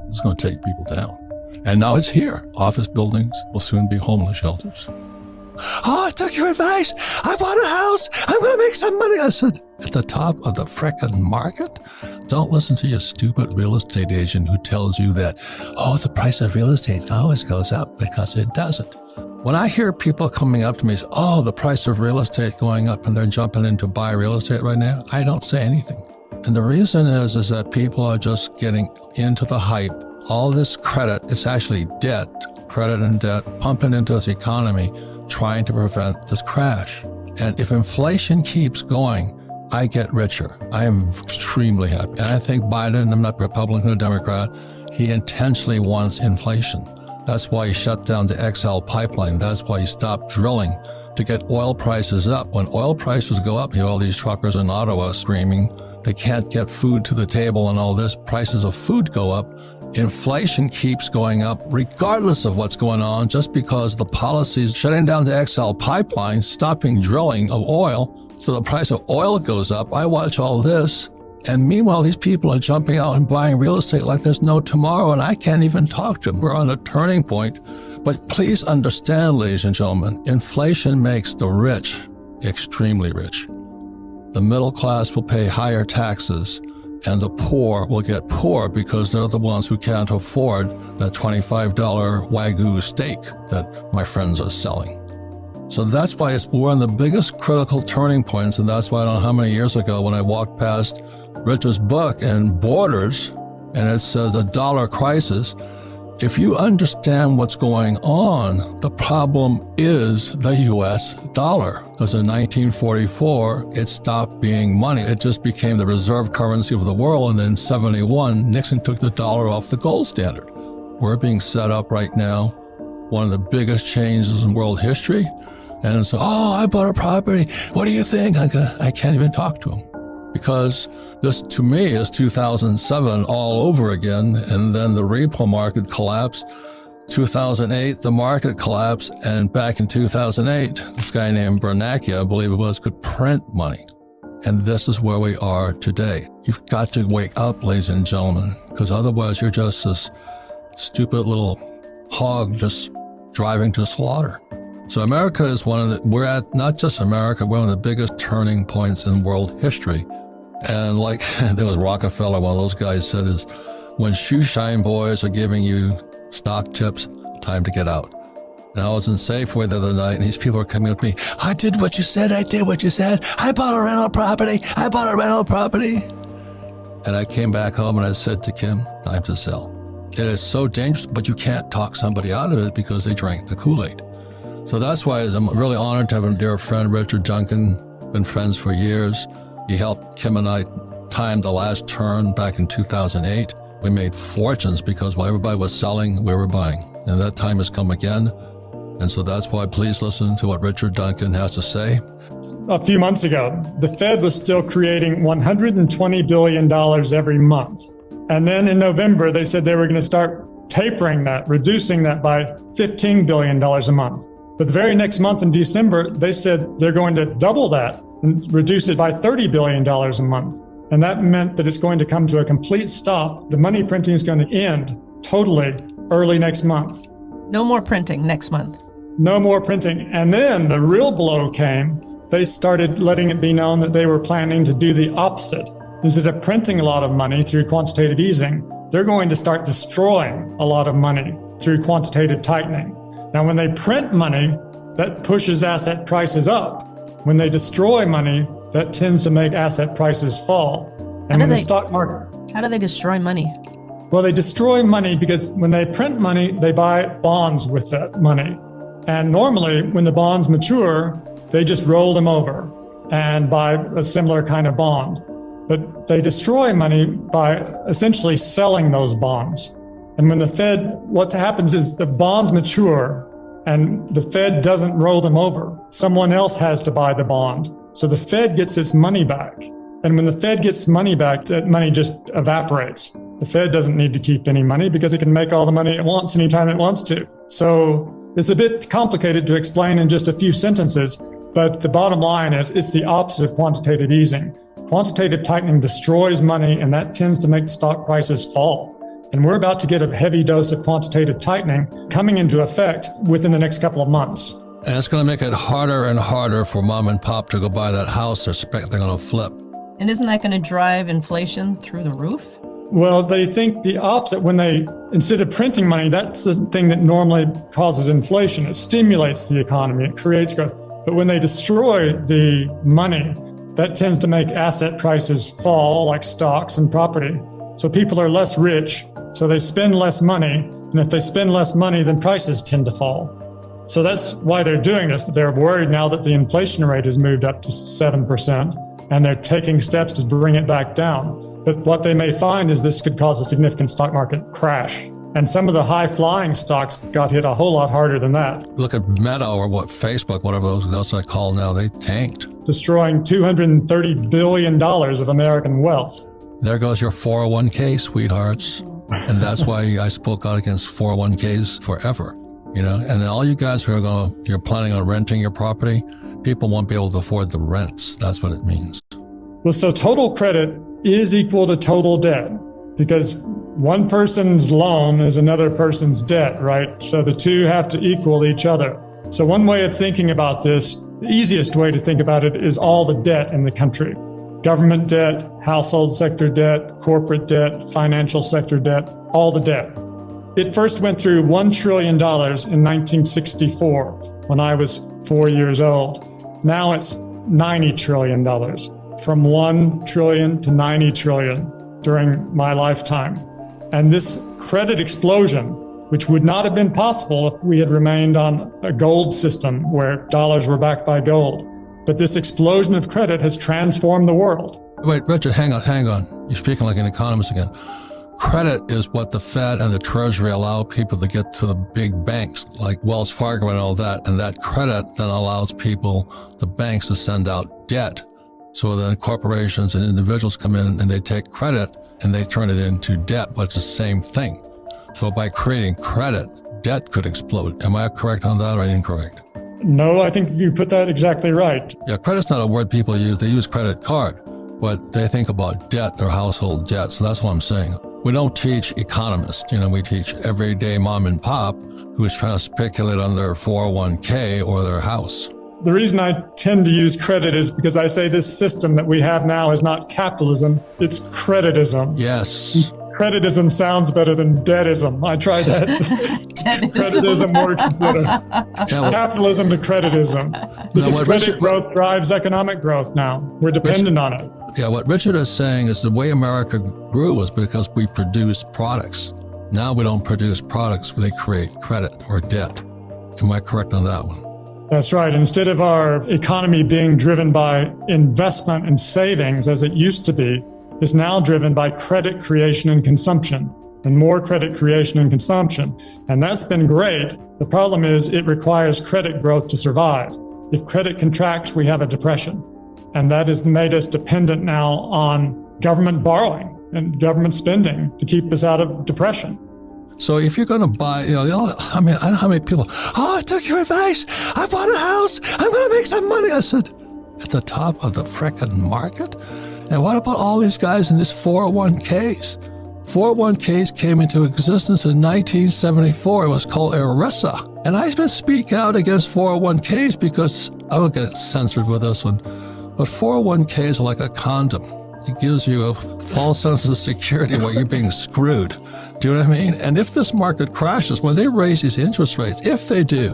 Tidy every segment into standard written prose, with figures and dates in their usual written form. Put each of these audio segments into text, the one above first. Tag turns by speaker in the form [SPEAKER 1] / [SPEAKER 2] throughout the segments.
[SPEAKER 1] It's going to take people down. And now it's here. Office buildings will soon be homeless shelters. Oh, I took your advice. I bought a house. I'm going to make some money. I said, at the top of the frickin' market? Don't listen to your stupid real estate agent who tells you that, oh, the price of real estate always goes up, because it doesn't. When I hear people coming up to me and say, oh, the price of real estate going up and they're jumping in to buy real estate right now, I don't say anything. And the reason is that people are just getting into the hype. All this credit, it's actually debt, credit and debt, pumping into this economy, trying to prevent this crash. And if inflation keeps going, I get richer. I am extremely happy. And I think Biden, I'm not Republican or Democrat, he intentionally wants inflation. That's why he shut down the XL pipeline. That's why he stopped drilling to get oil prices up. When oil prices go up, you know, all these truckers in Ottawa screaming, they can't get food to the table and all this, prices of food go up. Inflation keeps going up regardless of what's going on, just because the policies shutting down the XL pipeline, stopping drilling of oil, so the price of oil goes up. I watch all this, and meanwhile, these people are jumping out and buying real estate like there's no tomorrow, and I can't even talk to them. We're on a turning point. But please understand, ladies and gentlemen, inflation makes the rich extremely rich. The middle class will pay higher taxes, and the poor will get poor because they're the ones who can't afford that $25 Wagyu steak that my friends are selling. So that's why we're on the biggest critical turning points, and that's why I don't know how many years ago when I walked past Richard's book and Borders, and it says the dollar crisis. If you understand what's going on, the problem is the U.S. dollar. Because in 1944, it stopped being money. It just became the reserve currency of the world. And then in 1971, Nixon took the dollar off the gold standard. We're being set up right now, one of the biggest changes in world history. And so, oh, I bought a property. What do you think? I can't even talk to him. Because this, to me, is 2007 all over again, and then the repo market collapsed. 2008, the market collapsed, and back in 2008, this guy named Bernanke, I believe it was, could print money. And this is where we are today. You've got to wake up, ladies and gentlemen, because otherwise you're just this stupid little hog just driving to slaughter. So America is we're at, not just America, we're one of the biggest turning points in world history. And like there was Rockefeller, one of those guys said is, when shoe shine boys are giving you stock tips, time to get out. And I was in Safeway the other night, and these people are coming up to me, I did what you said, I did what you said, I bought a rental property. And I came back home and I said to Kim, time to sell. It is so dangerous, but you can't talk somebody out of it because they drank the Kool-Aid. So that's why I'm really honored to have a dear friend, Richard Duncan, been friends for years. He helped Kim and I time the last turn back in 2008. We made fortunes because while everybody was selling, we were buying. And that time has come again. And so that's why please listen to what Richard Duncan has to say.
[SPEAKER 2] A few months ago, the Fed was still creating $120 billion every month. And then in November, they said they were going to start tapering that, reducing that by $15 billion a month. But the very next month in December, they said they're going to double that and reduce it by $30 billion a month. And that meant that it's going to come to a complete stop. The money printing is going to end totally early next month.
[SPEAKER 3] No more printing next month.
[SPEAKER 2] No more printing. And then the real blow came. They started letting it be known that they were planning to do the opposite. Instead of printing a lot of money through quantitative easing, they're going to start destroying a lot of money through quantitative tightening. Now, when they print money, that pushes asset prices up. When they destroy money, that tends to make asset prices fall. And when the stock market...
[SPEAKER 3] How do they destroy money?
[SPEAKER 2] Well, they destroy money because when they print money, they buy bonds with that money. And normally, when the bonds mature, they just roll them over and buy a similar kind of bond. But they destroy money by essentially selling those bonds. And when the Fed, what happens is the bonds mature and the Fed doesn't roll them over. Someone else has to buy the bond. So the Fed gets its money back. And when the Fed gets money back, that money just evaporates. The Fed doesn't need to keep any money because it can make all the money it wants anytime it wants to. So it's a bit complicated to explain in just a few sentences, but the bottom line is it's the opposite of quantitative easing. Quantitative tightening destroys money, and that tends to make stock prices fall. And we're about to get a heavy dose of quantitative tightening coming into effect within the next couple of months.
[SPEAKER 1] And it's going to make it harder and harder for mom and pop to go buy that house they're going to flip.
[SPEAKER 3] And isn't that going to drive inflation through the roof?
[SPEAKER 2] Well, they think the opposite. When they, instead of printing money, that's the thing that normally causes inflation. It stimulates the economy, it creates growth. But when they destroy the money, that tends to make asset prices fall, like stocks and property. So people are less rich, so they spend less money. And if they spend less money, then prices tend to fall. So that's why they're doing this. They're worried now that the inflation rate has moved up to 7%, and they're taking steps to bring it back down. But what they may find is this could cause a significant stock market crash. And some of the high-flying stocks got hit a whole lot harder than that.
[SPEAKER 1] Look at Meta or Facebook, whatever those I call now, they tanked.
[SPEAKER 2] Destroying $230 billion of American wealth.
[SPEAKER 1] There goes your 401k, sweethearts. And that's why I spoke out against 401ks forever. And then all you guys who are you're planning on renting your property, people won't be able to afford the rents. That's what it means.
[SPEAKER 2] Well, so total credit is equal to total debt, because one person's loan is another person's debt, right? So the two have to equal each other. So one way of thinking about this, the easiest way to think about it, is all the debt in the country. Government debt, household sector debt, corporate debt, financial sector debt, all the debt. It first went through $1 trillion in 1964 when I was 4 years old. Now it's $90 trillion, from 1 trillion to 90 trillion during my lifetime. And this credit explosion, which would not have been possible if we had remained on a gold system where dollars were backed by gold. But this explosion of credit has transformed the world.
[SPEAKER 1] Wait, Richard, hang on. You're speaking like an economist again. Credit is what the Fed and the Treasury allow people to get to the big banks like Wells Fargo and all that. And that credit then allows people, the banks, to send out debt. So then corporations and individuals come in and they take credit and they turn it into debt, but it's the same thing. So by creating credit, debt could explode. Am I correct on that or incorrect?
[SPEAKER 2] No, I think you put that exactly right.
[SPEAKER 1] Yeah, credit's not a word people use. They use credit card, but they think about debt, their household debt. So that's what I'm saying. We don't teach economists. We teach everyday mom and pop who is trying to speculate on their 401k or their house.
[SPEAKER 2] The reason I tend to use credit is because I say this system that we have now is not capitalism, it's creditism.
[SPEAKER 1] Yes.
[SPEAKER 2] Creditism sounds better than debtism. I tried that. Creditism works better. Yeah, capitalism to creditism. Because credit growth drives economic growth now. We're dependent on it.
[SPEAKER 1] Yeah, what Richard is saying is the way America grew was because we produced products. Now we don't produce products, they create credit or debt. Am I correct on that one?
[SPEAKER 2] That's right. Instead of our economy being driven by investment and savings as it used to be, it's now driven by credit creation and consumption, and more credit creation and consumption. And that's been great. The problem is it requires credit growth to survive. If credit contracts, we have a depression. And that has made us dependent now on government borrowing and government spending to keep us out of depression.
[SPEAKER 1] So if you're going to buy, I don't know how many people, I took your advice. I bought a house. I'm going to make some money. I said, at the top of the frickin' market? And what about all these guys in these 401ks? 401ks came into existence in 1974. It was called ERISA. And I've been speaking out against 401ks because I will get censored with this one. But 401ks are like a condom. It gives you a false sense of security where you're being screwed. Do you know what I mean? And if this market crashes, when they raise these interest rates, if they do,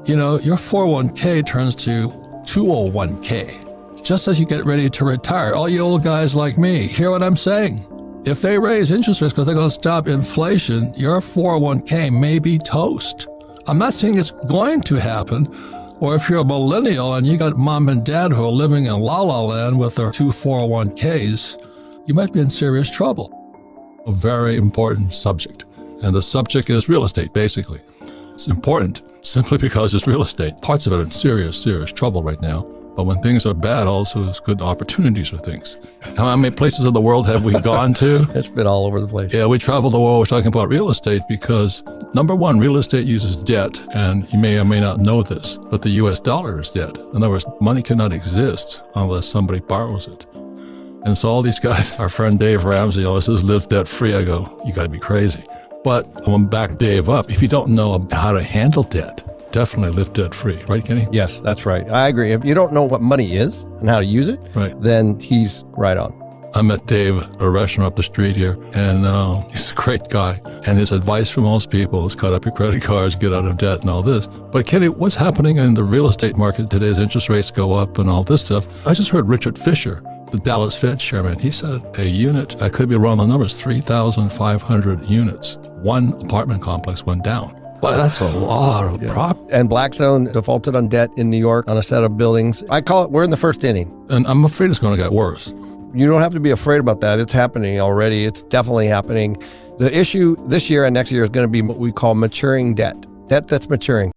[SPEAKER 1] your 401k turns to 201k. Just as you get ready to retire, all you old guys like me, hear what I'm saying? If they raise interest rates because they're going to stop inflation, your 401k may be toast. I'm not saying it's going to happen. Or if you're a millennial and you got mom and dad who are living in La La Land with their 2 401ks, you might be in serious trouble. A very important subject. And the subject is real estate, basically. It's important simply because it's real estate. Parts of it are in serious trouble right now. But when things are bad, also there's good opportunities for things. How many places in the world have we gone to?
[SPEAKER 4] It's been all over the place.
[SPEAKER 1] Yeah, we travel the world. We're talking about real estate because, number one, real estate uses debt. And you may or may not know this, but the US dollar is debt. In other words, money cannot exist unless somebody borrows it. And so all these guys, our friend Dave Ramsey, this is live debt free. I go, you got to be crazy. But I want to back Dave up. If you don't know how to handle debt, definitely live debt free. Right, Kenny?
[SPEAKER 4] Yes, that's right. I agree. If you don't know what money is and how to use it,
[SPEAKER 1] Right.
[SPEAKER 4] then he's right on.
[SPEAKER 1] I met Dave at a restaurant up the street here, and he's a great guy. And his advice for most people is cut up your credit cards, get out of debt and all this. But Kenny, what's happening in the real estate market today as interest rates go up and all this stuff? I just heard Richard Fisher, the Dallas Fed chairman, he said a unit, I could be wrong on the numbers, 3,500 units. One apartment complex went down. Well, that's a lot of property.
[SPEAKER 4] And Blackstone defaulted on debt in New York on a set of buildings. I call it, we're in the first inning.
[SPEAKER 1] And I'm afraid it's going to get worse.
[SPEAKER 4] You don't have to be afraid about that. It's happening already. It's definitely happening. The issue this year and next year is going to be what we call maturing debt that's maturing.